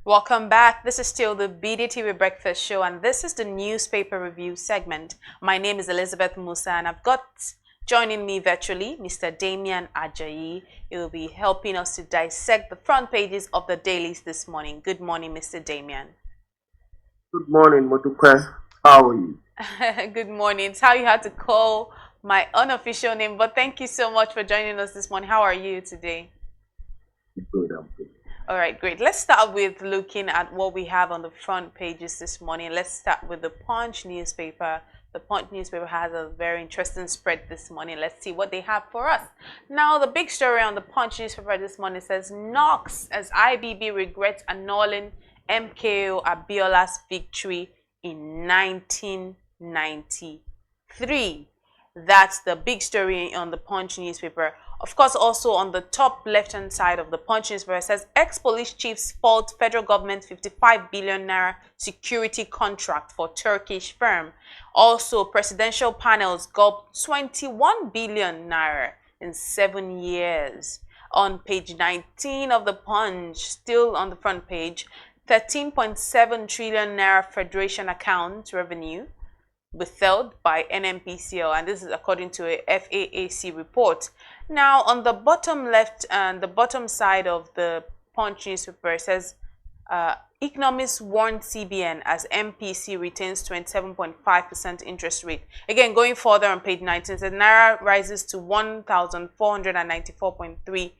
Welcome back. This is still the BDTV Breakfast Show, and this is the newspaper review segment. My name is Elizabeth Musa, and I've got joining me virtually Mr. Damian Ajayi. He will be helping us to dissect the front pages of the dailies this morning. Good morning, Mr. Damian. Good morning, Motukwe. How are you? Good morning. It's how you had to call my unofficial name, but thank you so much for joining us this morning. How are you today? Good, I'm good. All right, great. Let's start with looking at what we have on the front pages this morning. Let's start with the Punch newspaper. The Punch newspaper has a very interesting spread this morning. Let's see what they have for us. Now, the big story on the Punch newspaper this morning says, knocks as IBB regrets annulling MKO Abiola's victory in 1993. That's the big story on the Punch newspaper. Of course, also on the top left-hand side of the Punch newspaper, it says ex-police chiefs fault federal government 55 billion naira security contract for Turkish firm. Also, presidential panels gulped 21 billion naira in 7 years. On page 19 of the Punch, still on the front page, 13.7 trillion naira federation account revenue withheld by NMPCL, and this is according to a FAAC report. Now, on the bottom left and the bottom side of the Punch newspaper, it says economists warn CBN as MPC retains 27.5% interest rate. Again, going further on page 19, it says Naira rises to 1,494.3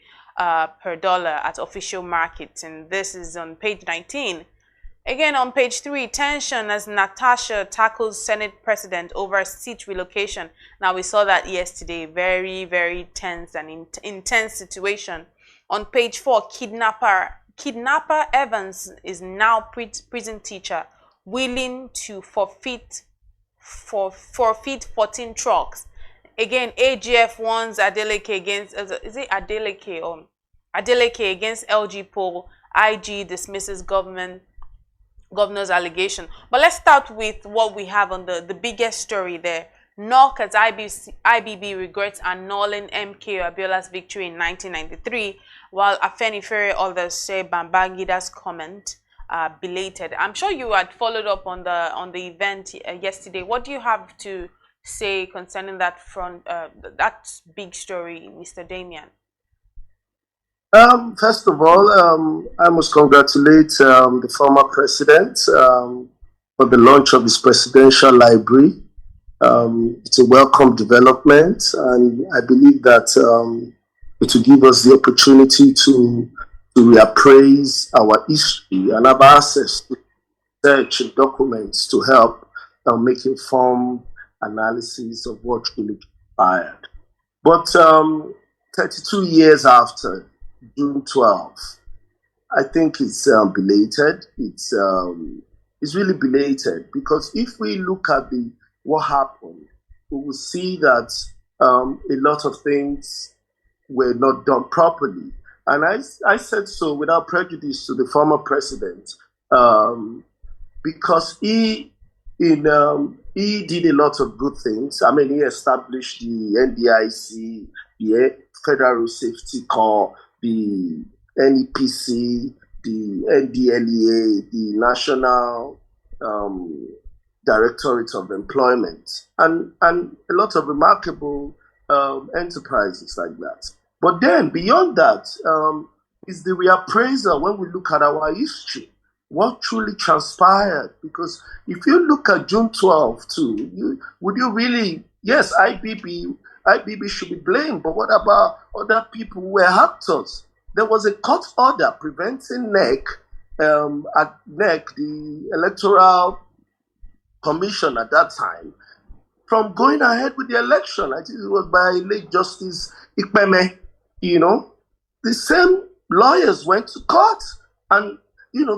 per dollar at official markets, and this is on page 19. Again, on page 3, tension as Natasha tackles Senate president over seat relocation. Now, we saw that yesterday. Very, very tense and intense situation. On page 4, kidnapper Evans is now prison teacher, willing to forfeit 14 trucks. Again, AGF warns Adeleke against, is it Adeleke or Adeleke against LG poll. IG dismisses governor's allegation. But let's start with what we have on the biggest story there. NOC as IBB regrets annulling MK Abiola's victory in 1993, while Afenifere others say Bambangida's comment belated. I'm sure you had followed up on the event yesterday. What do you have to say concerning that that big story, Mr. Damian? First of all, I must congratulate the former president for the launch of his presidential library. It's a welcome development, and I believe that it will give us the opportunity to reappraise our history and have access to research and documents to help make informed analysis of what really transpired. But 32 years after, June 12th, I think it's belated. It's really belated because if we look at what happened, we will see that a lot of things were not done properly. And I said so without prejudice to the former president because he did a lot of good things. I mean, he established the NDIC, the Federal Safety Corps, the NEPC, the NDLEA, the National Directorate of Employment, and a lot of remarkable enterprises like that. But then beyond that is the reappraisal when we look at our history, what truly transpired. Because if you look at June 12th too, would you really, yes, IBB should be blamed, but what about other people who were actors? There was a court order preventing NEC, the Electoral Commission at that time, from going ahead with the election. I think it was by late Justice Ikpeme. The same lawyers went to court and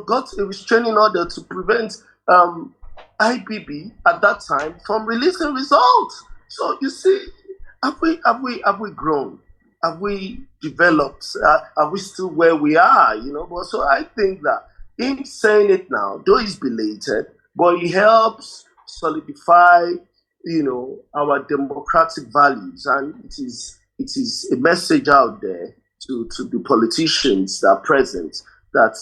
got a restraining order to prevent IBB at that time from releasing results. So you see, have we grown? Have we developed? Are we still where we are? But so I think that him saying it now, though he's belated, but it helps solidify, our democratic values, and it is a message out there to the politicians that are present that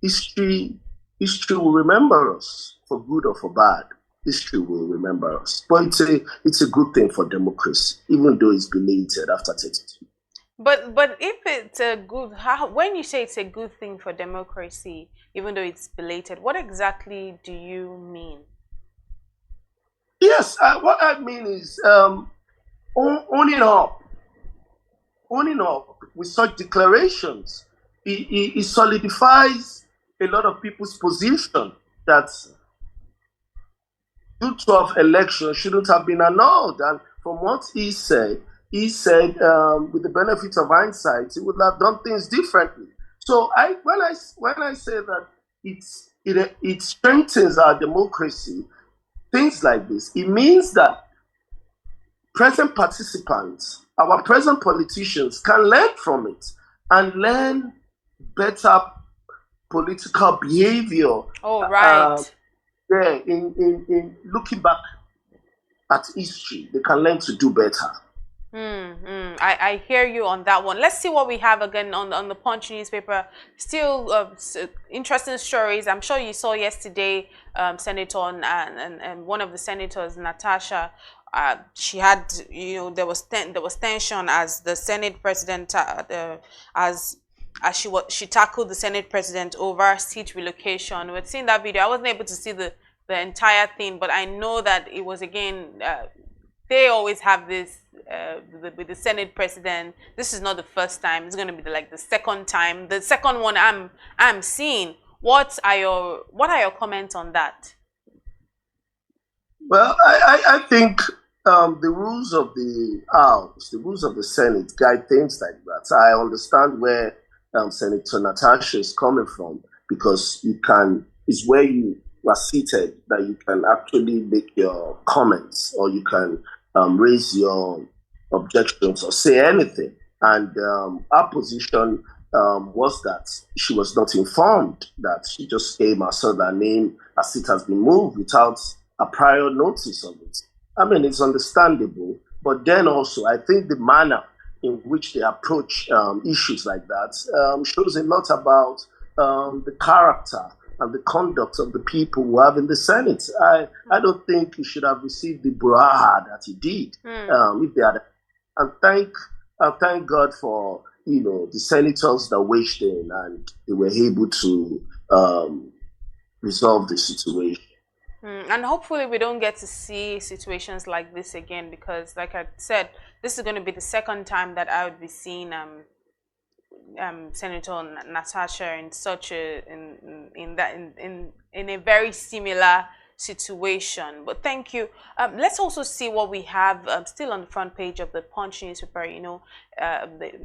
history history will remember us for good or for bad. History will remember us. But it's a good thing for democracy, even though it's belated after 32. But if it's a good, how, when you say it's a good thing for democracy, even though it's belated, what exactly do you mean? Yes, what I mean is owning up, owning up with such declarations, it solidifies a lot of people's position that 2012 election shouldn't have been annulled. And from what he said, with the benefit of hindsight, he would have done things differently. So when I say that it strengthens our democracy, things like this, it means that present participants, our present politicians, can learn from it and learn better political behavior. Oh, Uh, right. yeah, in looking back at history, they can learn to do better. I hear you on that one. Let's see what we have again on the Punch newspaper. Still interesting stories. I'm sure you saw yesterday, Senator and one of the senators, Natasha. She had, there was tension as the Senate president, as she tackled the Senate president over seat relocation. We'd seen that video. I wasn't able to see the entire thing, but I know that it was again. They always have this with the Senate president. This is not the first time. It's going to be like the second time. The second one I'm seeing. What are your comments on that? Well, I think the rules of the House, the rules of the Senate guide things like that. I understand where Senator Natasha is coming from because it's where you are seated that you can actually make your comments or you can raise your objections or say anything. And our position was that she was not informed, that she just came and saw that name as it has been moved without a prior notice of it. I mean, it's understandable, but then also I think the manner in which they approach issues like that shows a lot about the character and the conduct of the people who have in the Senate. I don't think he should have received the brouhaha that he did. If they had, and thank God for the senators that waged in and they were able to resolve the situation. And hopefully we don't get to see situations like this again because, like I said, this is going to be the second time that I would be seeing Senator Natasha in such a in a very similar situation. But thank you. Let's also see what we have still on the front page of the Punch newspaper.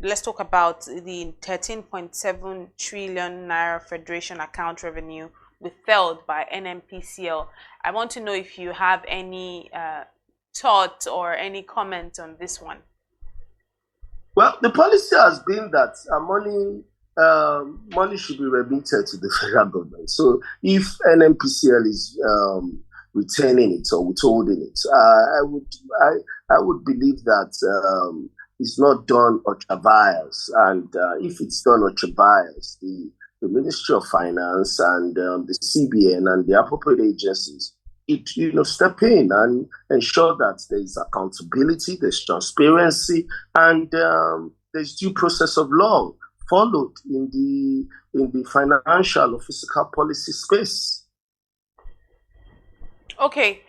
Let's talk about the 13.7 trillion naira Federation account revenue withheld by NMPCL. I want to know if you have any thought or any comment on this one. Well, the policy has been that money should be remitted to the federal government. So if NMPCL is retaining it or withholding it, I would believe that it's not done ultra bias, and if it's done ultra bias, the Ministry of Finance and the CBN and the appropriate agencies step in and ensure that there's accountability, there's transparency, and there's due process of law followed in the financial or fiscal policy space. Okay.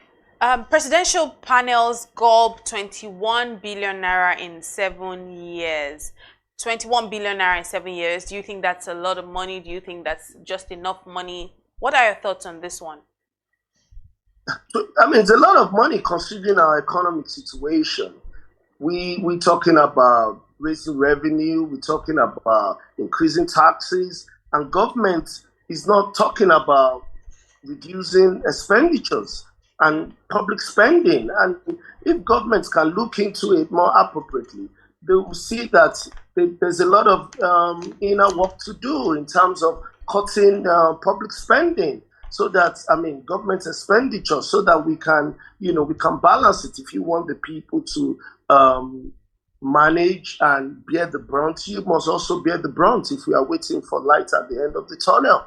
Presidential panels gulp 21 billion naira in 7 years. 21 billion naira in 7 years. Do you think that's a lot of money? Do you think that's just enough money? What are your thoughts on this one? I mean, it's a lot of money considering our economic situation. We're talking about raising revenue, we're talking about increasing taxes, and government is not talking about reducing expenditures and public spending. And if governments can look into it more appropriately, they will see that there's a lot of inner work to do in terms of cutting public spending. So that, I mean, government expenditure, so that we can balance it. If you want the people to manage and bear the brunt, you must also bear the brunt if we are waiting for light at the end of the tunnel.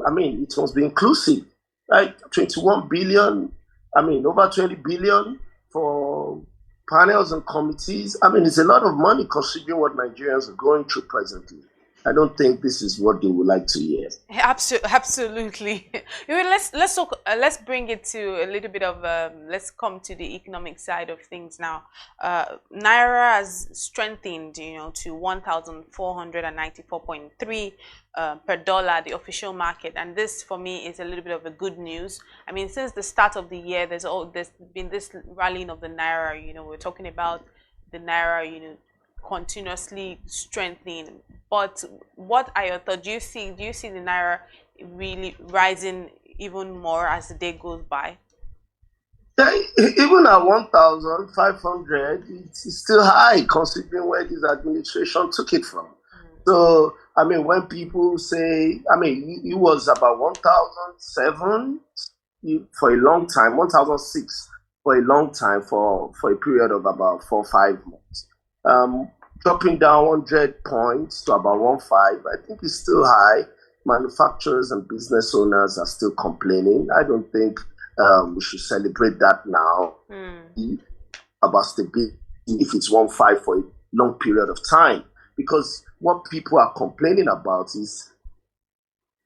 I mean, it must be inclusive. Like 21 billion, I mean, over 20 billion for panels and committees. I mean, it's a lot of money considering what Nigerians are going through presently. I don't think this is what they would like to hear. Absolutely. Let's talk, let's bring it to a little bit of let's come to the economic side of things now. Naira has strengthened, to 1,494.3 per dollar, the official market, and this for me is a little bit of a good news. I mean, since the start of the year, there's been this rallying of the Naira. We're talking about the Naira, continuously strengthening. But what are your thoughts? Do you see the Naira really rising even more as the day goes by? Yeah, even at 1,500, it's still high considering where this administration took it from. So, I mean, when people say, I mean, it was about 1,007 for a long time, 1,006 for a long time, for a period of about 4 or 5 months. Um, Dropping down 100 points to about 1.5, I think it's still high. Manufacturers and business owners are still complaining. I don't think we should celebrate that now about stability if it's 1.5 for a long period of time. Because what people are complaining about is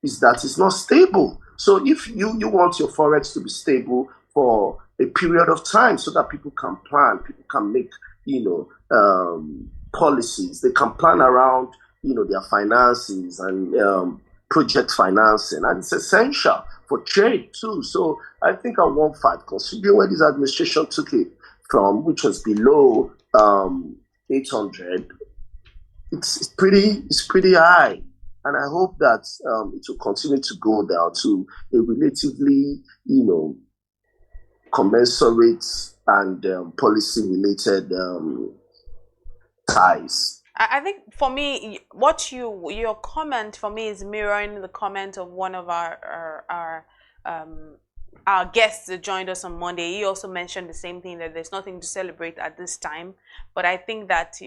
that it's not stable. So if you want your forex to be stable for a period of time so that people can plan, people can make, policies, they can plan around, their finances and project financing. And it's essential for trade too. So I think at 1.5, considering where this administration took it from, which was below 800, it's pretty high, and I hope that it will continue to go down to a relatively, commensurate and policy-related ties. I think for me, your comment for me is mirroring the comment of one of our guests that joined us on Monday. He also mentioned the same thing, that there's nothing to celebrate at this time. But I think that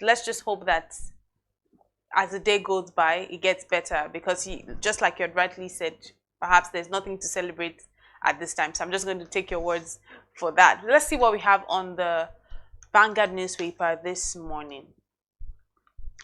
let's just hope that as the day goes by, it gets better, because just like you had rightly said, perhaps there's nothing to celebrate at this time. So I'm just going to take your words for that. Let's see what we have on the Vanguard newspaper this morning.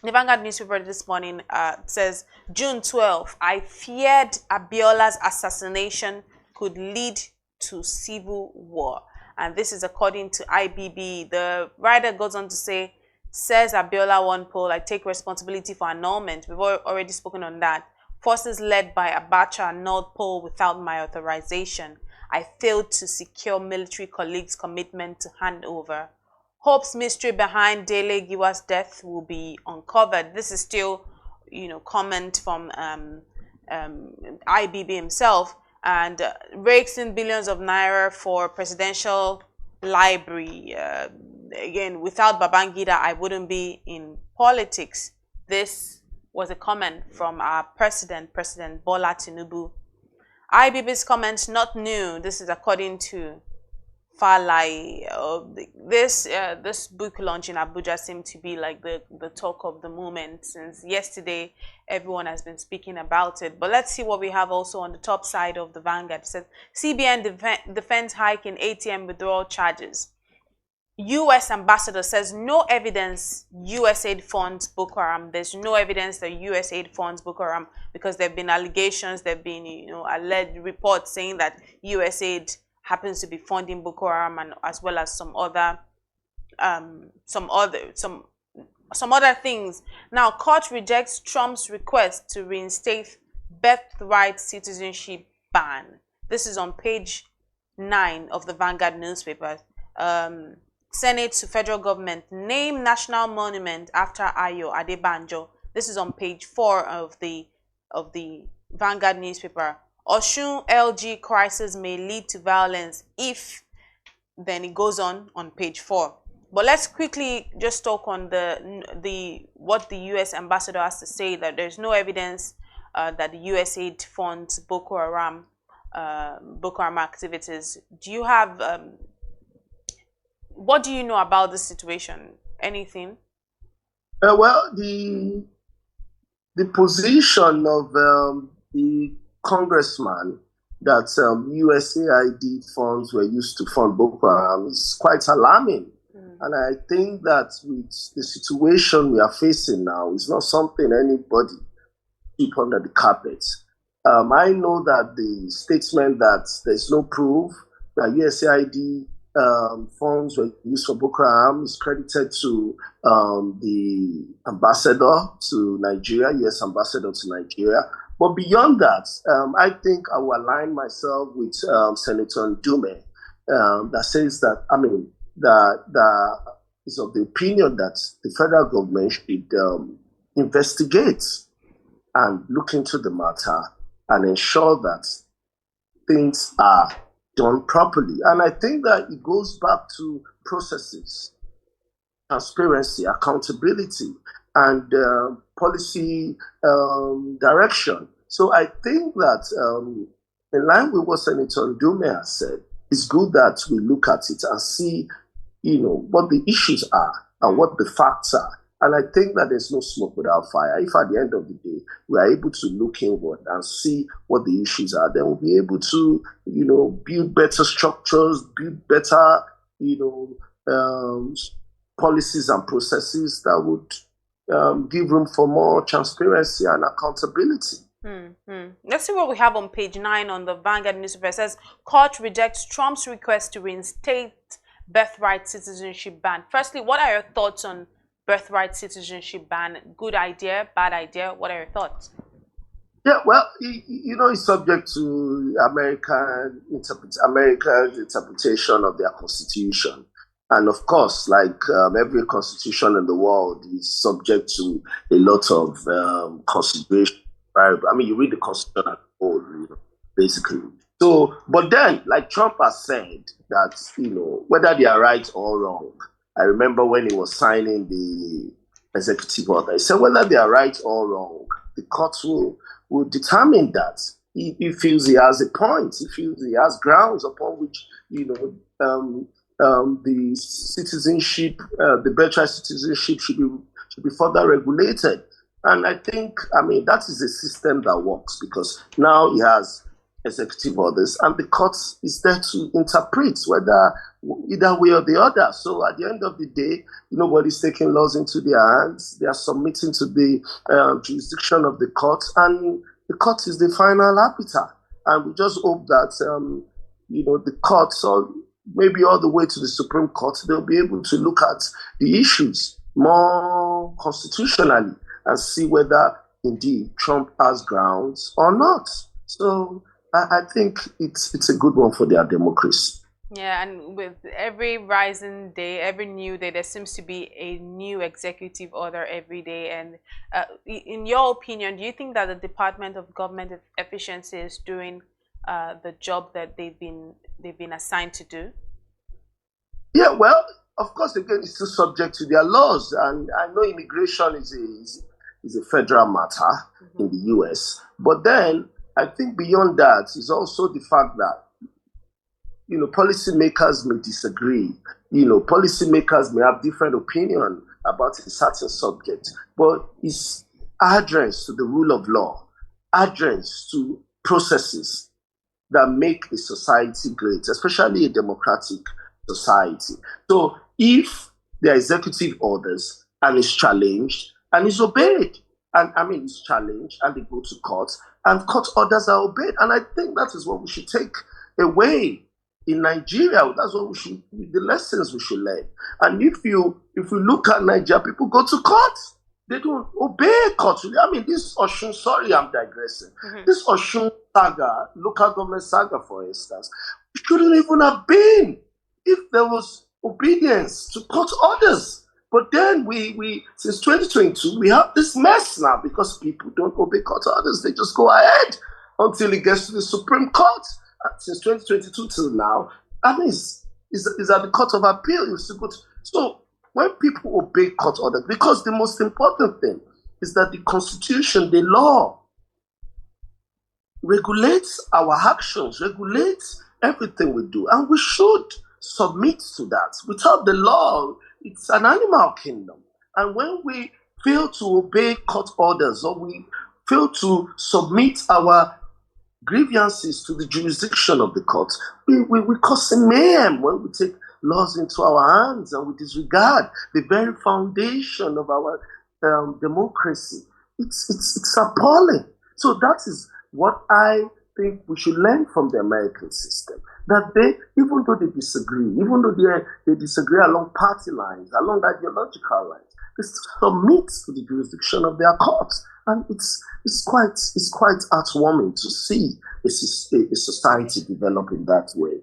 The Vanguard newspaper this morning says, June 12th, I feared Abiola's assassination could lead to civil war. And this is according to IBB. The writer goes on to say, says Abiola one poll, I take responsibility for annulment. We've already spoken on that. Forces led by Abacha annulled poll without my authorization. I failed to secure military colleagues' commitment to hand over. Hope's mystery behind Dele Giwa's death will be uncovered. This is still, comment from IBB himself. And rakes in billions of naira for presidential library. Again, without Babangida, I wouldn't be in politics. This was a comment from our President Bola Tinubu. IBB's comment not new. This is according to Falai. This book launch in Abuja seemed to be like the talk of the moment. Since yesterday, everyone has been speaking about it. But let's see what we have also on the top side of the Vanguard. It says CBN defends hike in ATM withdrawal charges. U.S. ambassador says no evidence USAID funds Boko Haram. There's no evidence that USAID funds Boko Haram, because there have been allegations, there have been alleged reports saying that USAID happens to be funding Boko Haram, and as well as some other things. Now, court rejects Trump's request to reinstate birthright citizenship ban. This is on page 9 of the Vanguard newspaper. Senate to federal government name national monument after Ayo Adebanjo. This is on page 4 of the Vanguard newspaper. Oshun LG crisis may lead to violence if, then it goes on page 4. But let's quickly just talk on what the U.S. ambassador has to say, that there's no evidence that the USAID funds Boko Haram activities. Do you have what do you know about this situation? Anything? Well, the position of the congressman that USAID funds were used to fund Boko Haram is quite alarming. And I think that with the situation we are facing now, it's not something anybody keep under the carpet. I know that the statement that there's no proof that USAID funds were used for Boko Haram is credited to the ambassador to Nigeria, US ambassador to Nigeria. But beyond that, I think I will align myself with Senator Ndume that says that, I mean, that is of the opinion that the federal government should investigate and look into the matter and ensure that things are done properly. And I think that it goes back to processes, transparency, accountability, and policy direction. So I think that in line with what Senator Ndume has said, it's good that we look at it and see, what the issues are and what the facts are. And I think that there's no smoke without fire. If at the end of the day, we are able to look inward and see what the issues are, then we'll be able to, build better structures, build better, policies and processes that would give room for more transparency and accountability. Let's see what we have on page 9 on the Vanguard newspaper. It says, court rejects Trump's request to reinstate birthright citizenship ban. Firstly, what are your thoughts on birthright citizenship ban? Good idea, bad idea? What are your thoughts? Yeah, well, it's subject to America's interpretation of their constitution. And of course, like every constitution in the world is subject to a lot of consideration. Right? I mean, you read the constitution as a whole, basically. So, but then, like Trump has said, that, whether they are right or wrong, I remember when he was signing the executive order, he said whether they are right or wrong, the courts will determine that. He feels he has a point. He feels he has grounds upon which, the citizenship, the birthright citizenship should be further regulated. And I think, that is a system that works because now he has executive orders and the court is there to interpret whether either way or the other. So at the end of the day, nobody's taking laws into their hands. They are submitting to the jurisdiction of the court, and the court is the final arbiter. And we just hope that, the courts, or maybe all the way to the Supreme Court, they'll be able to look at the issues more constitutionally and see whether indeed Trump has grounds or not. So I think it's a good one for their democracy. Yeah, and with every rising day, every new day, there seems to be a new executive order every day. And in your opinion, do you think that the Department of Government Efficiency is doing the job that they've been assigned to do? Yeah, well, of course, again, it's still subject to their laws, and I know immigration is a federal matter in the U.S. But then I think beyond that is also the fact that policymakers may disagree. Policymakers may have different opinion about a certain subject, but it's adherence to the rule of law, adherence to processes that make a society great, especially a democratic society. So if there are executive orders and it's challenged and it's obeyed, and it's challenged and they go to court and court orders are obeyed, and I think that is what we should take away in Nigeria. That's what the lessons we should learn. And if we look at Nigeria, people go to court. They don't obey court. This Osun, sorry, I'm digressing. This Osun saga, local government saga, for instance, it shouldn't even have been if there was obedience to court orders. But then we since 2022, we have this mess now because people don't obey court orders. They just go ahead until it gets to the Supreme Court. Since 2022 till now, is at the Court of Appeal. So when people obey court orders, because the most important thing is that the Constitution, the law, regulates our actions, regulates everything we do, and we should submit to that. Without the law, it's an animal kingdom. And when we fail to obey court orders, or we fail to submit our grievances to the jurisdiction of the courts. We cause mayhem when we take laws into our hands and we disregard the very foundation of our democracy. It's appalling. So that is what I think we should learn from the American system. That they, even though they disagree, even though they disagree along party lines, along ideological lines, they still submit to the jurisdiction of their courts. And it's quite heartwarming to see a society develop in that way.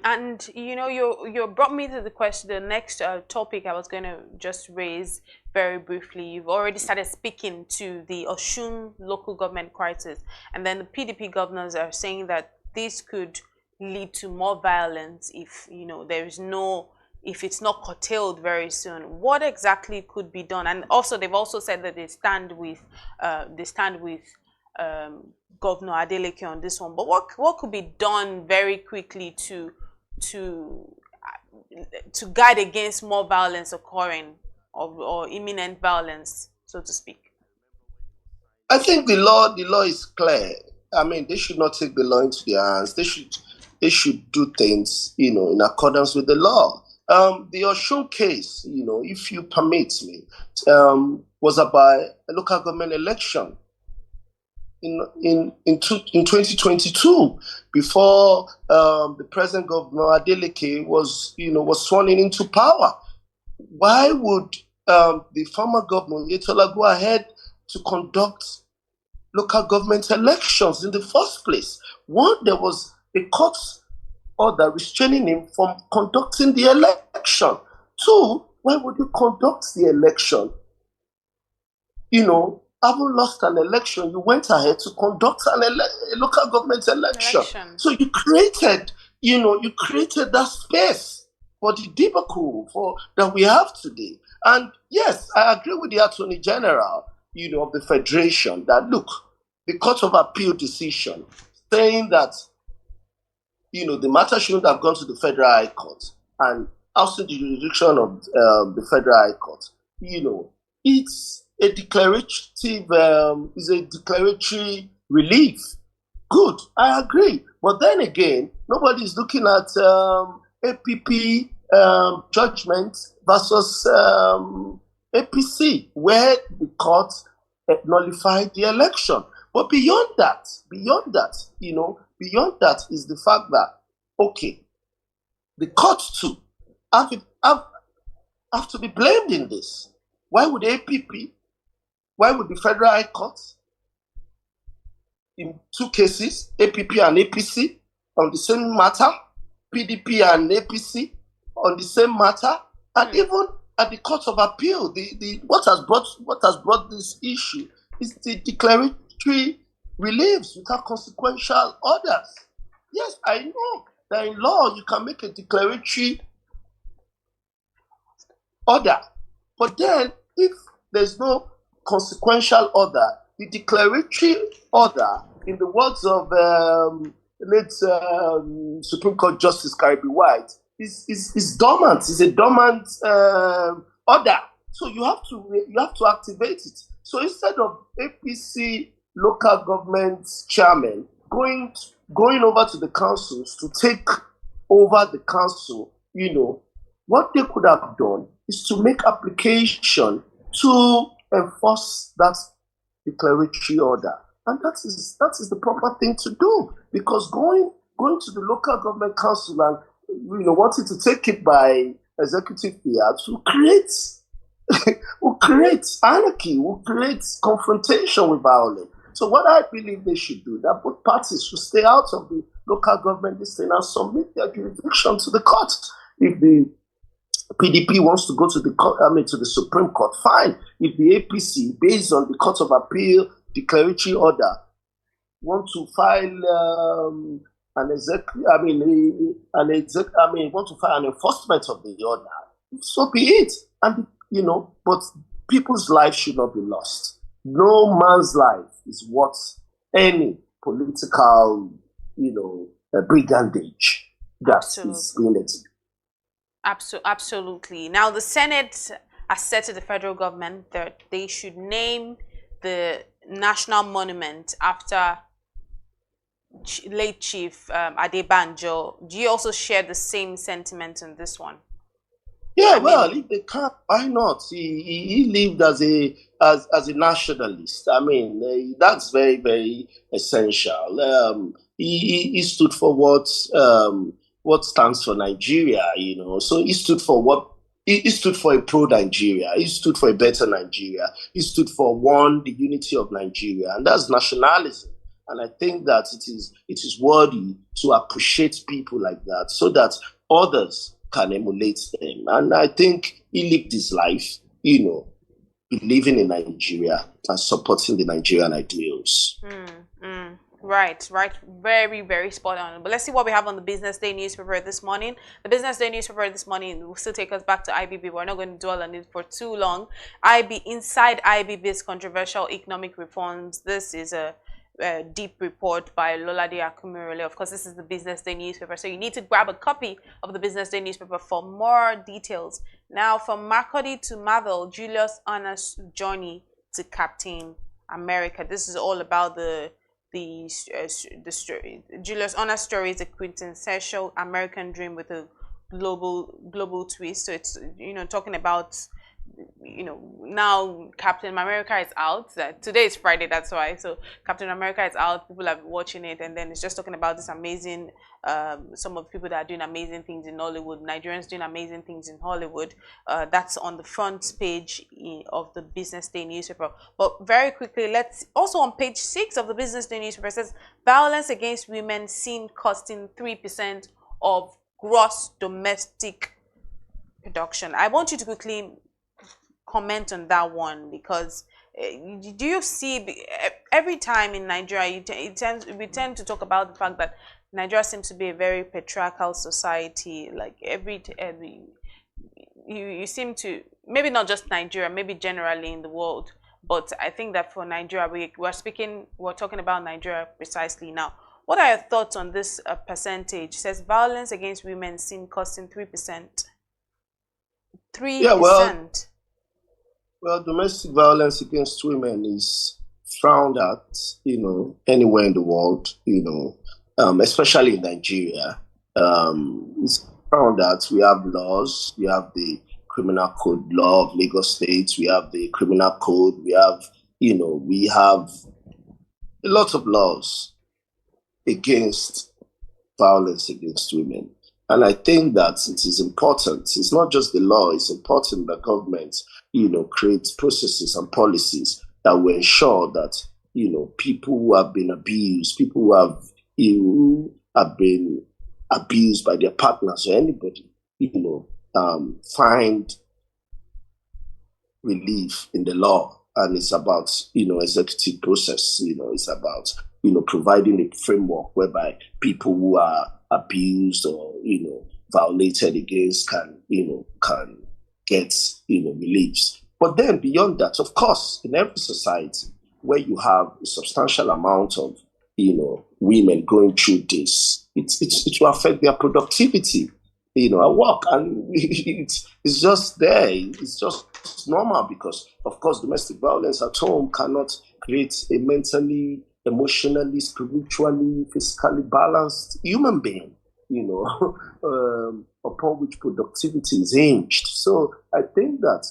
And you brought me to the question, the next topic I was going to just raise very briefly. You've already started speaking to the Osun local government crisis, and then the PDP governors are saying that this could lead to more violence if there is no, if it's not curtailed very soon. What exactly could be done? And also, they've also said that they stand with Governor Adeleke on this one. But what could be done very quickly to guide against more violence occurring, or imminent violence, so to speak? I think the law is clear. I mean, they should not take the law into their hands. They should do things, in accordance with the law. The Osun case, if you permit me, was about a local government election in 2022, before the present governor Adeleke was sworn into power. Why would the former governor Yetola go ahead to conduct local government elections in the first place? One, there was a court order restraining him from conducting the election. Two, why would you conduct the election? Having lost an election, you went ahead to conduct a local government election. So you created that space for the debacle that we have today. And yes, I agree with the Attorney General, of the Federation, that look, the Court of Appeal decision saying that the matter shouldn't have gone to the Federal High Court and outside the jurisdiction of the Federal High Court. It's a declaratory relief. Good, I agree. But then again, nobody's looking at APP judgment versus APC, where the court nullified the election. But beyond that, is the fact that, okay, the courts too have to be blamed in this. Why would APP, why would the Federal High Court, in two cases, APP and APC, on the same matter, PDP and APC on the same matter, and even at the Court of Appeal, what has brought this issue is the declaratory reliefs without consequential orders. Yes, I know that in law you can make a declaratory order, but then if there's no consequential order, the declaratory order, in the words of late Supreme Court Justice Caribbean White, is dormant. It's a dormant order. So you have to activate it. So instead of APC local government chairman going over to the councils to take over the council, what they could have done is to make application to enforce that declaratory order. And that is the proper thing to do, because going to the local government council and wanting to take it by executive fiat will create anarchy, will create confrontation with violence. So what I believe they should do, that both parties should stay out of the local government this thing and submit their jurisdiction to the court. If the PDP wants to go to the Supreme Court, fine. If the APC, based on the Court of Appeal declaratory order, want to file want to file an enforcement of the order, so be it. And but people's lives should not be lost. No man's life is worth any political, brigandage that is being executed. Absolutely. Now, the Senate has said to the federal government that they should name the national monument after late Chief Adebanjo. Do you also share the same sentiment in this one? Yeah, I well, mean, if they can't, why not? He lived as a nationalist. I mean, that's very very essential. He stood for what stands for Nigeria. So he stood for what he stood for a pro Nigeria. He stood for a better Nigeria. He stood for one the unity of Nigeria, and that's nationalism. And I think that it is worthy to appreciate people like that, so that others can emulate them. And I think he lived his life, living in Nigeria and supporting the Nigerian ideals. right, right. Very, very spot on. But let's see what we have on the Business Day newspaper this morning. The Business Day newspaper this morning will still take us back to IBB. We're not going to dwell on it for too long. Inside IBB's controversial economic reforms. This is a deep report by Lolade Akumirole. Of course, this is the Business Day newspaper, so you need to grab a copy of the Business Day newspaper for more details. Now, from Makurdi to Marvel, Julius Honors' journey to Captain America. This is all about the story. Julius Honors' story is a quintessential American dream with a global twist. So it's talking about now Captain America is out. Today is Friday, that's why. So Captain America is out. People are watching it, and then it's just talking about this amazing. Some of the people that are doing amazing things in Hollywood, Nigerians doing amazing things in Hollywood. That's on the front page of the Business Day newspaper. But very quickly, let's also on page 6 of the Business Day newspaper it says violence against women seen costing 3% of gross domestic production. I want you to quickly comment on that one, because do you see every time in Nigeria we tend to talk about the fact that Nigeria seems to be a very patriarchal society. Like every you seem to, maybe not just Nigeria, maybe generally in the world, but I think that for Nigeria we're talking about Nigeria precisely now. What are your thoughts on this percentage? It says violence against women seen costing 3%. Yeah, well, 3%. domestic violence against women is frowned at, anywhere in the world, especially in Nigeria. It's frowned at. We have laws. We have the criminal code law of Lagos State. We have the criminal code. We have a lot of laws against violence against women. And I think that it is important. It's not just the law. It's important that government, creates processes and policies that will ensure that, people who have been abused, people who have been abused by their partners or anybody, find relief in the law. And it's about, executive process. It's about, providing a framework whereby people who are abused or, violated against can get, reliefs. But then beyond that, of course, in every society where you have a substantial amount of, women going through this, it will affect their productivity, at work. And it's just there. It's just normal because, of course, domestic violence at home cannot create a mentally, emotionally, spiritually, physically balanced human being, upon which productivity is hinged. So I think that,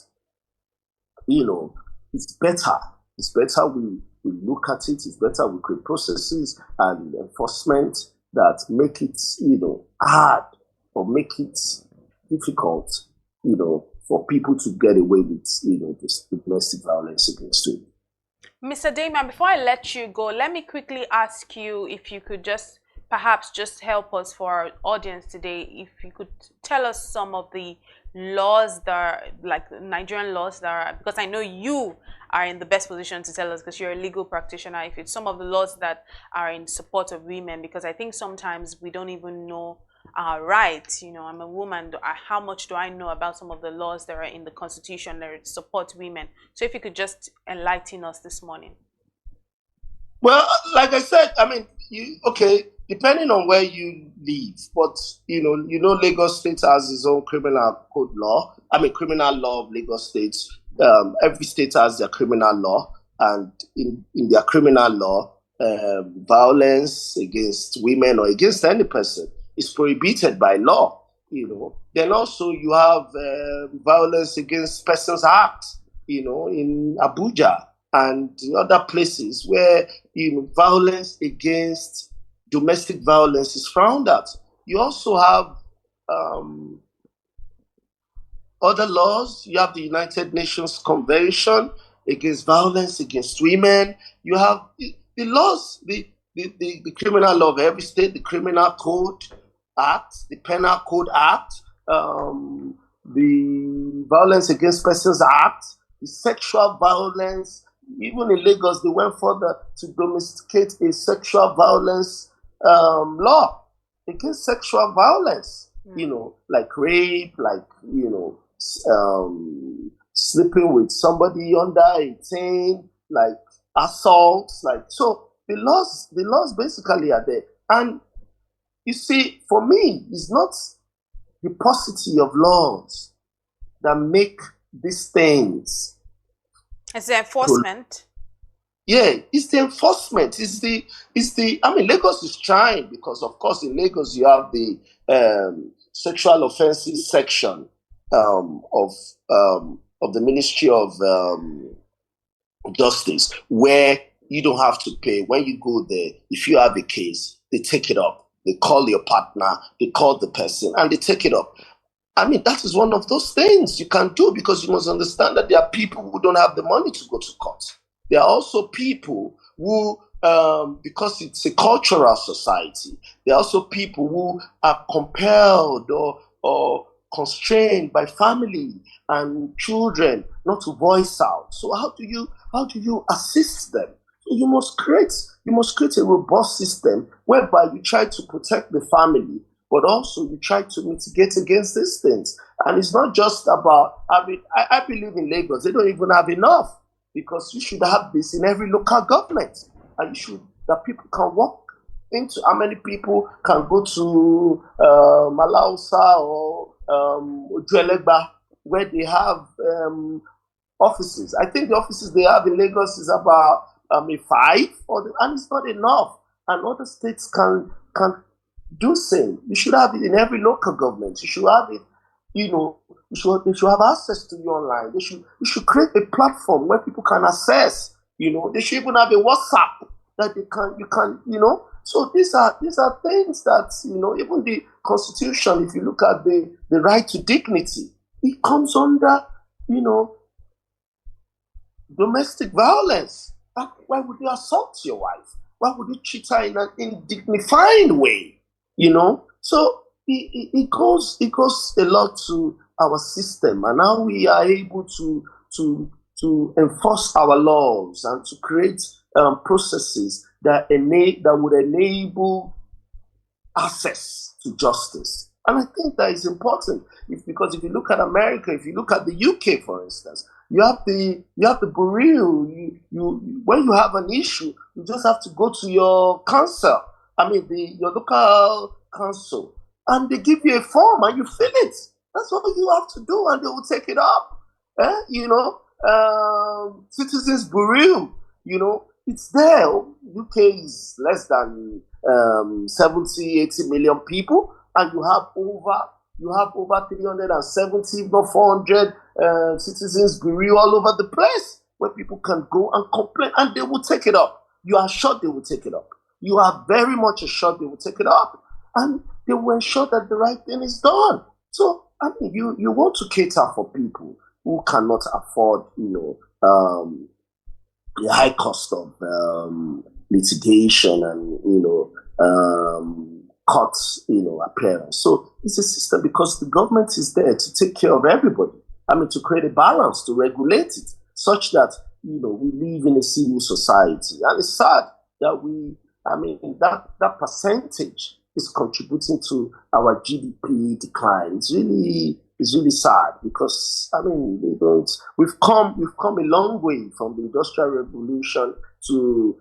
it's better. It's better we look at it. It's better we create processes and enforcement that make it, hard or make it difficult, for people to get away with, this domestic violence against women. Mr. Damian, before I let you go, let me quickly ask you if you could perhaps just help us for our audience today. If you could tell us some of the laws that are, like Nigerian laws that are, because I know you are in the best position to tell us because you're a legal practitioner, if it's some of the laws that are in support of women, because I think sometimes we don't even know our rights. I'm a woman. How much do I know about some of the laws that are in the Constitution that support women? So if you could just enlighten us this morning. Well, like I said, I mean, depending on where you live, but Lagos State has its own criminal code law. I mean, criminal law of Lagos State. Every state has their criminal law, and in their criminal law, violence against women or against any person is prohibited by law. Then also you have violence against persons act, in Abuja and other places where violence against domestic violence is frowned at. You also have um, other laws. You have the United Nations Convention against violence against women. You have the laws, the criminal law of every state, the Criminal Code Act, the Penal Code Act, the Violence Against Persons Act, the Sexual Violence. Even in Lagos, they went further to domesticate a sexual violence law against sexual violence. Like rape, like sleeping with somebody under 18, like assaults, like so. The laws basically are there, and you see, for me, it's not the paucity of laws that make these things. It's the enforcement. Yeah, it's the enforcement. It's the. I mean, Lagos is trying because, of course, in Lagos you have the sexual offences section of the Ministry of Justice, where you don't have to pay when you go there. If you have a case, they take it up. They call your partner, they call the person, and they take it up. I mean, that is one of those things you can do, because you must understand that there are people who don't have the money to go to court. There are also people who, because it's a cultural society, there are also people who are compelled or constrained by family and children not to voice out. So how do you assist them? So you must create a robust system whereby you try to protect the family, but also you try to mitigate against these things. And it's not just about having. I believe in Lagos, they don't even have enough, because you should have this in every local government, and you should that people can walk into. How many people can go to Malausa or Ojuelegba, where they have offices? I think the offices they have in Lagos is about 5, and it's not enough. And other states can do same. You should have it in every local government. You should have it. They should have access to you online. You should create a platform where people can access. They should even have a WhatsApp that you can. So these are things that even the Constitution. If you look at the right to dignity, it comes under domestic violence. Why would you assault your wife? Why would you treat her in an indignified way? So it goes a lot to our system and how we are able to enforce our laws and to create processes that would enable access to justice. And I think that is important, because if you look at America, if you look at the UK, for instance, you have the bureau. You when you have an issue, you just have to go to your council. I mean, your local council, and they give you a form and you fill it. That's what you have to do, and they will take it up. Citizens Bureau. It's there. UK is less than 70, 80 million people, and you have over 370, if not 400 citizens bureau all over the place, where people can go and complain, and they will take it up. You are sure they will take it up. You are very much assured they will take it up, and they will ensure that the right thing is done. So, I mean, you want to cater for people who cannot afford, the high cost of litigation and court appearance. So it's a system, because the government is there to take care of everybody. I mean, to create a balance, to regulate it, such that we live in a civil society. And it's sad that that percentage is contributing to our GDP decline. It's really sad, because we've come a long way from the Industrial Revolution to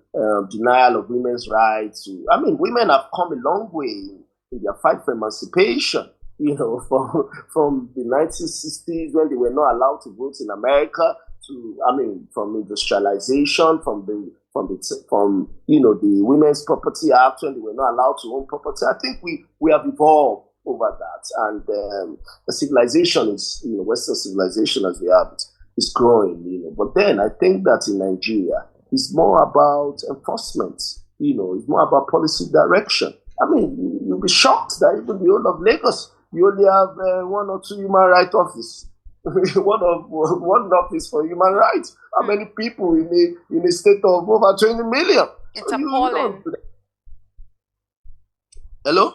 denial of women's rights. Women have come a long way in their fight for emancipation. From the 1960s, when they were not allowed to vote in America, from industrialization, from the from the Women's Property Act when they were not allowed to own property. I think we have evolved over that, and the civilization is Western civilization as we have it is growing. But then I think that in Nigeria it's more about enforcement. It's more about policy direction. I mean, you'll be shocked that even the whole of Lagos, you only have one or two human rights office. one office for human rights. How many people in a state of over 20 million? It's appalling. Hello?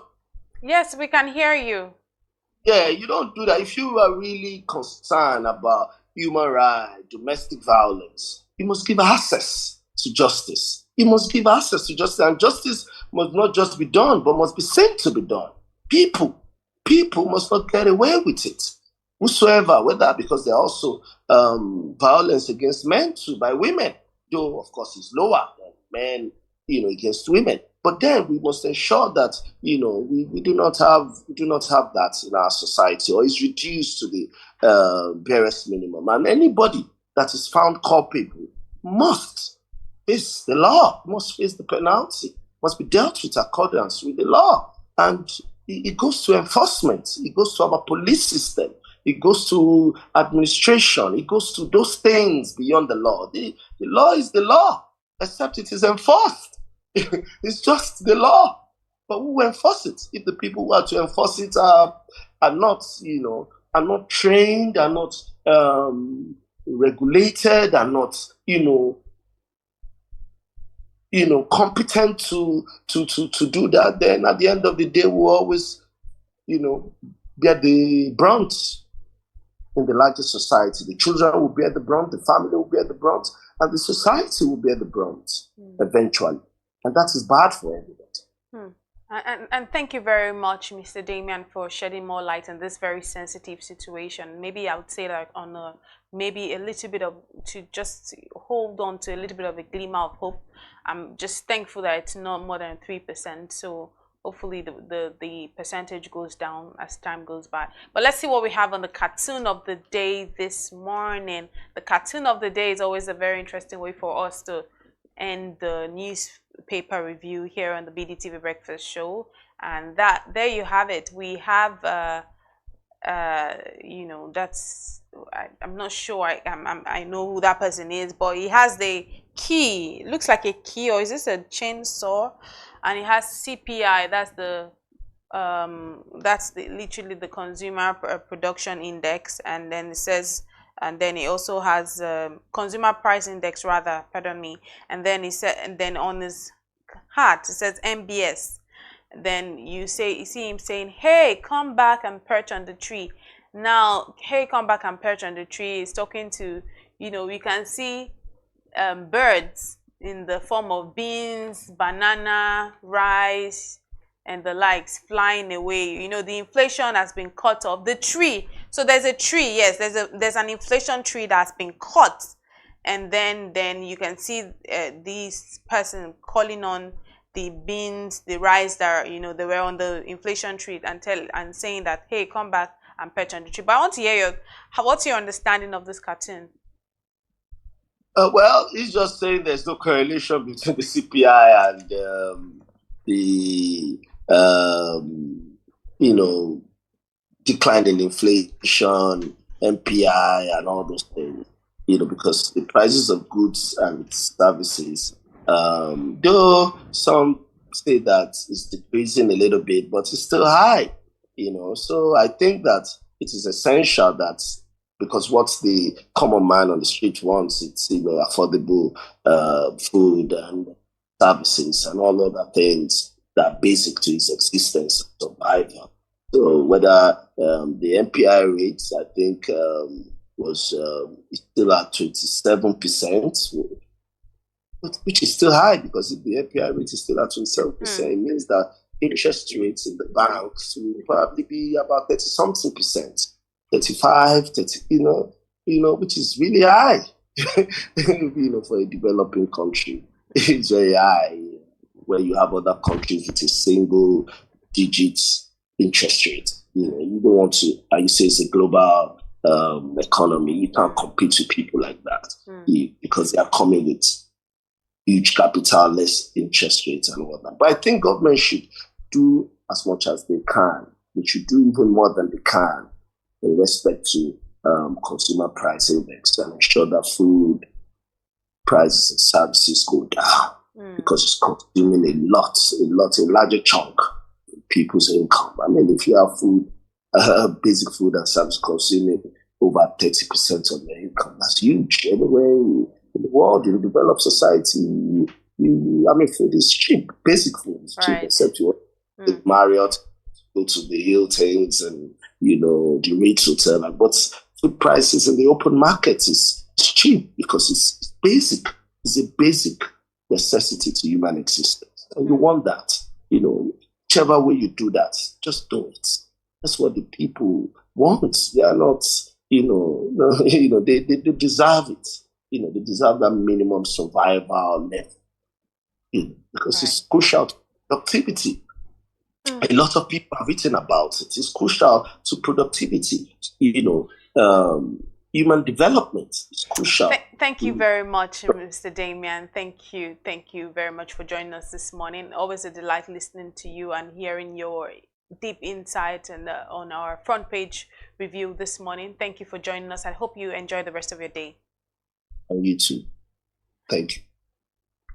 Yes, we can hear you. Yeah, you don't do that. If you are really concerned about human rights, domestic violence, you must give access to justice. You must give access to justice, and justice must not just be done, but must be seen to be done. People must not get away with it. Whosoever, whether because there are also violence against men too by women, though of course it's lower than men, against women. But then we must ensure that we do not have that in our society, or is reduced to the barest minimum. And anybody that is found culpable must face the law, must face the penalty, must be dealt with accordance with the law. And it goes to enforcement, it goes to our police system, it goes to administration, it goes to those things beyond the law. The law is the law, except it is enforced. It's just the law. But who will enforce it? If the people who are to enforce it are not, are not trained, are not regulated, are not, competent to do that, then at the end of the day, we'll always, bear the brunt in the larger society. The children will bear the brunt, the family will bear the brunt, and the society will bear the brunt eventually. And that is bad for everybody. And thank you very much, Mr. Damian, for shedding more light on this very sensitive situation. Maybe I would say that on maybe a little bit of, to just hold on to a little bit of a glimmer of hope. I'm just thankful that it's not more than 3%. So hopefully the percentage goes down as time goes by. But let's see what we have on the cartoon of the day this morning. The cartoon of the day is always a very interesting way for us to end the newspaper review here on the BDTV Breakfast Show. And there you have it. We have that's I'm not sure I know who that person is, but he has the key. It looks like a key, or is this a chainsaw? And it has CPI. That's literally the consumer production index, and then it says, and then it also has consumer price index, rather, pardon me, and then and then on his hat it says MBS. Then you see him saying, "Hey, come back and perch on the tree." Now, "Hey, come back and perch on the tree" is talking to, we can see birds in the form of beans, banana, rice, and the likes flying away. The inflation has been cut off. The tree. So there's a tree. Yes, there's an inflation tree that's been cut, and then you can see this person calling on the beans, the rice that they were on the inflation tree, and saying that, "Hey, come back and perch on the tree." But I want to hear what's your understanding of this cartoon? Well, he's just saying there's no correlation between the CPI and the decline in inflation, MPI, and all those things. Because the prices of goods and services, though some say that it's decreasing a little bit, but it's still high. So I think that it is essential that, because what the common man on the street wants, it's affordable food and services and all other things that are basic to his existence and survival. So whether the MPI rates, I think, was still at 27%, which is still high, because if the MPI rate is still at 27%, it means that interest rates in the banks will probably be about 30-something%. 35, 30, which is really high, for a developing country. It's very high, where you have other countries with a single digit interest rate. You don't want to, and you say it's a global economy, you can't compete with people like that, because they are coming with huge capital, less interest rates and whatnot. But I think government should do as much as they can. They should do even more than they can in respect to consumer price index and ensure that food prices and services go down because it's consuming a larger chunk of people's income. I mean, if you have food, basic food and service consuming over 30% of their income, that's huge. Everywhere in the world, in developed society, food is cheap. Basic food is cheap, except you want to Marriott, go to the Hiltons and, the Ritz Hotel. But food prices in the open market is cheap because it's basic. It's a basic necessity to human existence. And you want that, whichever way you do that, just do it. That's what the people want. They are not, they deserve it. They deserve that minimum survival level, because it's crucial to productivity. A lot of people have written about it. It's crucial to productivity, human development is crucial. Thank you very much, Mr. Damian. Thank you very much for joining us this morning. Always a delight listening to you and hearing your deep insight and on our front page review this morning. Thank you for joining us. I hope you enjoy the rest of your day. And you too. Thank you.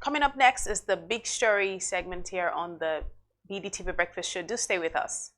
Coming up next is the Big Story segment here on the BDTV Breakfast Show. Do stay with us.